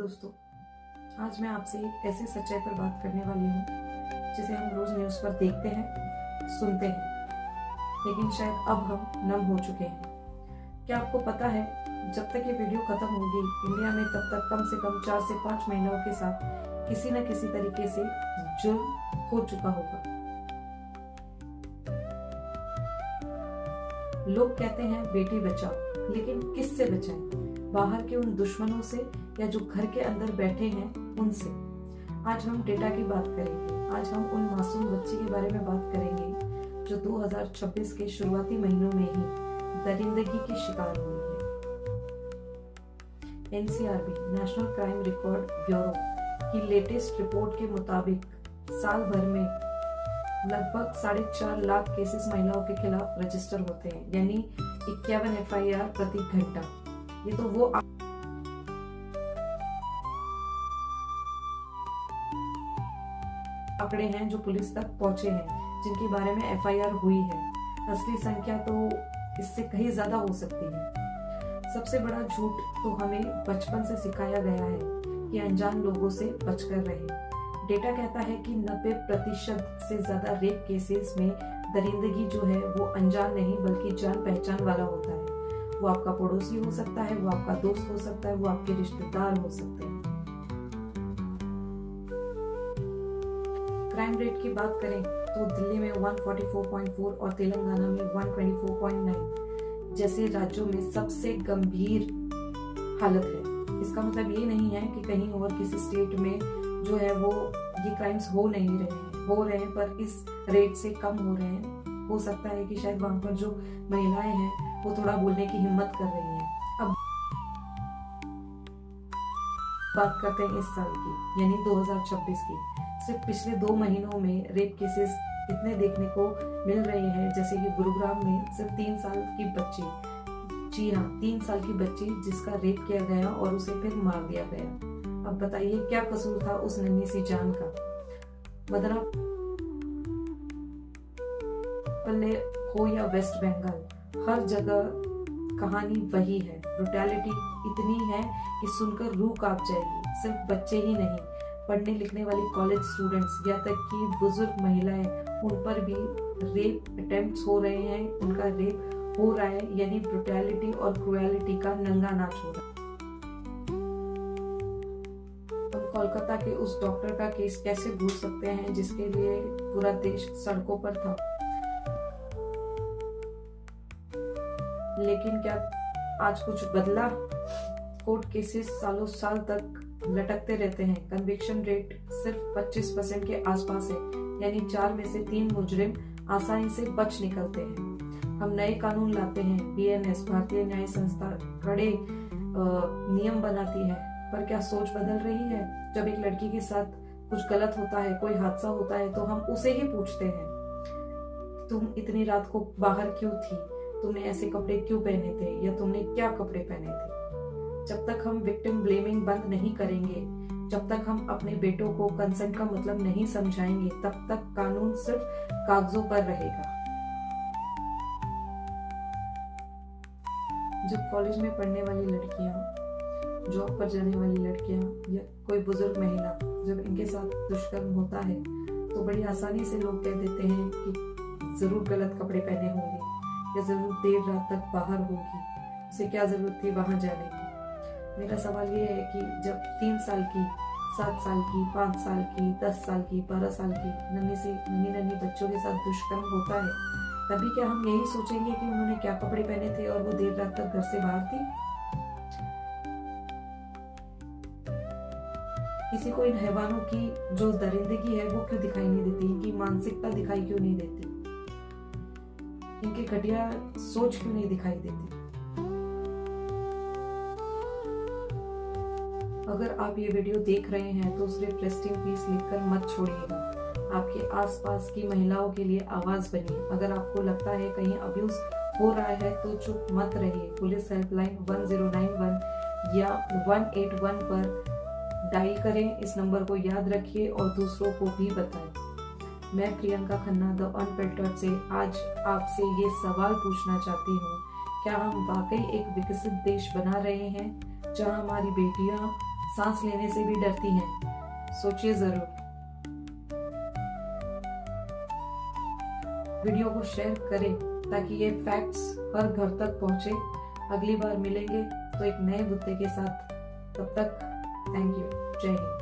दोस्तों, आज मैं आपसे एक ऐसी सच्चाई पर बात करने वाली हूँ जिसे हम रोज न्यूज़ पर देखते हैं, सुनते हैं, लेकिन शायद अब हम नम हो चुके हैं। क्या आपको पता है, जब तक ये वीडियो खत्म होगी इंडिया में तब तक कम से कम 4 से 5 महिलाओं के साथ किसी न किसी तरीके से जुर्म हो चुका होगा। लोग कहते हैं बेटी बचाओ, लेकिन किससे बचाएं? बाहर के उन दुश्मनों से या जो घर के अंदर बैठे हैं उनसे। आज हम डेटा की बात करेंगे। आज हम उन मासूम बच्ची के बारे में बात करेंगे जो 2026 के शुरुआती महीनों में ही दरिंदगी की शिकार हुई है। NCRB national crime record bureau की लेटेस्ट रिपोर्ट के मुताबिक साल भर में लगभग 4.5 लाख केसेस महिलाओं के खिलाफ रजिस्टर होते हैं, यानी 51 FIR प्रति घंटा। ये तो वो आंकड़े हैं जो पुलिस तक पहुंचे हैं, जिनके बारे में FIR हुई है। असली संख्या तो इससे कहीं ज्यादा हो सकती है। सबसे बड़ा झूठ तो हमें बचपन से सिखाया गया है कि अनजान लोगों से बचकर रहे। डेटा कहता है कि 90% से ज्यादा रेप केसेस में दरिंदगी जो है वो अनजान नहीं बल्कि जान पहचान वाला होता है। वो आपका पड़ोसी हो सकता है, वो आपका दोस्त हो सकता है, वो आपके रिश्तेदार हो सकते हैं। क्राइम रेट की बात करें तो दिल्ली में 144.4 और तेलंगाना में 124.9 जैसे राज्यों में सबसे गंभीर हालत है। इसका मतलब ये नहीं है कि कहीं और किसी स्टेट में जो है वो ये क्राइम्स हो रहे हैं पर इस रेट से कम हो रहे हैं। हो सकता है कि शायद वहां पर जो महिलाएं हैं वो थोड़ा बोलने की हिम्मत कर रही हैं। अब बात करते हैं इस साल की, यानी 2026 की। सिर्फ पिछले 2 महीनों में रेप केसेस इतने देखने को मिल रहे हैं, जैसे कि गुरुग्राम में सिर्फ 3 साल की बच्ची, जी हाँ 3 साल की बच्ची जिसका रेप किया गया और उसे फिर मार दिया गया। अब बताइए क्या कसूर था उस नन्ही सी जान का। मदरा पल्ले हो या वेस्ट बंगाल, हर जगह कहानी वही है। ब्रुटैलिटी इतनी है कि सुनकर रूह कांप जाएगी। सिर्फ बच्चे ही नहीं, पढ़ने लिखने वाली कॉलेज स्टूडेंट्स या तक कि बुजुर्ग महिलाएं, उन पर भी रेप अटेम्प्ट्स हो रहे हैं, उनका रेप हो रहा है, यानी ब्रुटैलिटी और क्रूएलिटी का नंगा नाच हो रहा है। हम कोलकाता के उस डॉक्टर का केस कैसे भूल सकते हैं जिसके लिए पूरा देश सड़कों पर था। लेकिन क्या आज कुछ बदला? कोर्ट केसेस सालों साल तक लटकते रहते हैं। कन्विक्शन रेट सिर्फ 25% के आसपास है, यानी 4 में से 3 मुजरिम आसानी से बच निकलते हैं। हम नए कानून लाते हैं, BNS भारतीय न्याय संस्था कड़े नियम बनाती है, पर क्या सोच बदल रही है? जब एक लड़की के साथ कुछ गलत होता है, कोई हादसा होता है, तो हम उसे ही पूछते हैं, तुम इतनी रात को बाहर क्यों थी, तुमने ऐसे कपड़े क्यों पहने थे, या तुमने क्या कपड़े पहने थे। जब तक हम विक्टिम ब्लेमिंग बंद नहीं करेंगे, जब तक हम अपने बेटों को कंसेंट का मतलब नहीं समझाएंगे, तब तक कानून सिर्फ कागजों पर रहेगा। जब कॉलेज में पढ़ने वाली लड़कियां, जॉब पर जाने वाली लड़कियां या कोई बुजुर्ग महिला, जब इनके साथ दुष्कर्म होता है तो बड़ी आसानी से लोग कह देते हैं कि जरूर गलत कपड़े पहने होंगे या जरूर देर रात तक बाहर होगी, उसे क्या जरूरत थी वहां जाने की। मेरा सवाल ये है कि जब 3 साल की, 7 साल की, 5 साल की, 10 साल की, 12 साल की नन्ही बच्चों के साथ दुष्कर्म होता है, तभी क्या हम यही सोचेंगे कि उन्होंने क्या कपड़े पहने थे और वो देर रात तक घर से बाहर थी? किसी को इन हैवानों की जो दरिंदगी है वो क्यों दिखाई नहीं देती? इनकी मानसिकता दिखाई क्यों नहीं देती? इनकी घटिया सोच क्यों नहीं दिखाई देती? अगर आप ये वीडियो देख रहे हैं तो सिर्फ रेस्ट इन पीस लिखकर मत छोड़िएगा। आपके आसपास की महिलाओं के लिए आवाज बनिए। अगर आपको लगता है कहीं अब्यूज हो रहा है तो चुप मत रहिए। पुलिस हेल्पलाइन 1091 या 181 पर डायल करें। इस नंबर को याद रखिए और दूसरों को भी बताएं। मैं प्रियंका खन्ना द अनफिल्टर्ड से आज आपसे ये सवाल पूछना चाहती हूँ, क्या हम वाकई एक विकसित देश बना रहे हैं जहाँ हमारी बेटियाँ सांस लेने से भी डरती हैं। सोचिए जरूर। वीडियो को शेयर करें ताकि ये फैक्ट्स हर घर तक पहुंचे। अगली बार मिलेंगे तो एक नए मुद्दे के साथ। तब तक थैंक यू। जय हिंद।